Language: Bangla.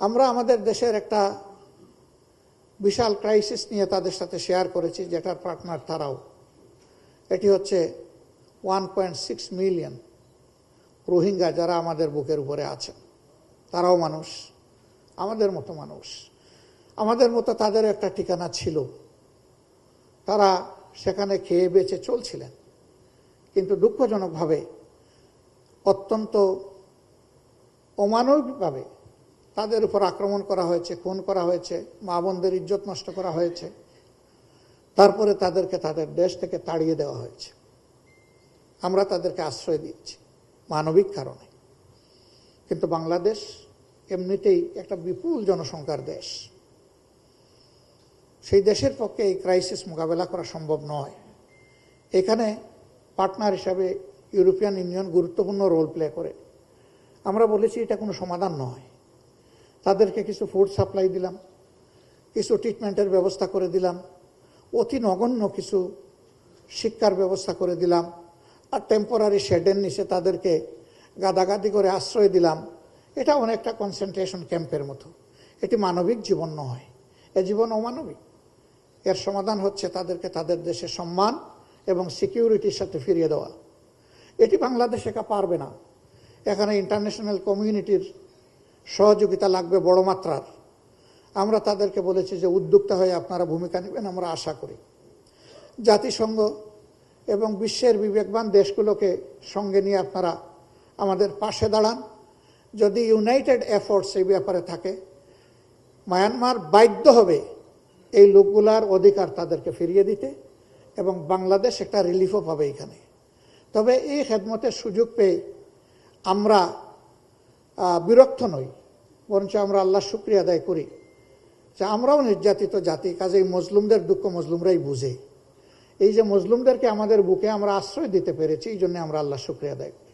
আমরা আমাদের দেশের একটা বিশাল ক্রাইসিস নিয়ে তাদের সাথে শেয়ার করেছি, যেটার পার্টনার তারাও। এটি হচ্ছে 1.6 মিলিয়ন রোহিঙ্গা যারা আমাদের বুকের উপরে আছেন। তারাও মানুষ, আমাদের মতো মানুষ, আমাদের মতো তাদের একটা ঠিকানা ছিল। তারা সেখানে খেয়ে বেঁচে চলছিলেন, কিন্তু দুঃখজনকভাবে অত্যন্ত অমানবিকভাবে তাদের উপর আক্রমণ করা হয়েছে, খুন করা হয়েছে, মা বোনদের ইজ্জত নষ্ট করা হয়েছে। তারপরে তাদেরকে তাদের দেশ থেকে তাড়িয়ে দেওয়া হয়েছে। আমরা তাদেরকে আশ্রয় দিয়েছি মানবিক কারণে। কিন্তু বাংলাদেশ এমনিতেই একটা বিপুল জনসংখ্যার দেশ। সেই দেশের পক্ষে এই ক্রাইসিস মোকাবেলা করা সম্ভব নয়। এখানে পার্টনার হিসাবে ইউরোপিয়ান ইউনিয়ন গুরুত্বপূর্ণ রোল প্লে করে। আমরা বলেছি এটা কোনো সমাধান নয়। তাদেরকে কিছু ফুড সাপ্লাই দিলাম, কিছু ট্রিটমেন্টের ব্যবস্থা করে দিলাম, অতি নগণ্য কিছু শিক্ষার ব্যবস্থা করে দিলাম, আর টেম্পোরারি শেডের নিচে তাদেরকে গাদাগাদি করে আশ্রয় দিলাম। এটা অনেকটা কনসেন্ট্রেশন ক্যাম্পের মতো। এটি মানবিক জীবন নয়, এ জীবন অমানবিক। এর সমাধান হচ্ছে তাদেরকে তাদের দেশে সম্মান এবং সিকিউরিটির সাথে ফিরিয়ে দেওয়া। এটি বাংলাদেশ একা পারবে না। এখানে ইন্টারন্যাশনাল কমিউনিটির সহযোগিতা লাগবে বড় মাত্রার। আমরা তাদেরকে বলেছি যে উদ্যোক্তা হয়ে আপনারা ভূমিকা নেবেন, আমরা আশা করি। জাতিসংঘ এবং বিশ্বের বিবেকবান দেশগুলোকে সঙ্গে নিয়ে আপনারা আমাদের পাশে দাঁড়ান। যদি ইউনাইটেড এফোর্টস এই ব্যাপারে থাকে, মায়ানমার বাধ্য হবে এই লোকগুলার অধিকার তাদেরকে ফিরিয়ে দিতে, এবং বাংলাদেশ একটা রিলিফও পাবে এখানে। তবে এই খেদমতের সুযোগ পেয়ে আমরা বিরক্ত নই, বরঞ্চ আমরা আল্লাহর শুকরিয়া আদায় করি যে আমরাও নির্যাতিত জাতি, কাজেই মজলুমদের দুঃখ মজলুমরাই বুঝে। এই যে মজলুমদেরকে আমাদের বুকে আমরা আশ্রয় দিতে পেরেছি, এই জন্য আমরা আল্লাহর শুকরিয়া আদায় করি।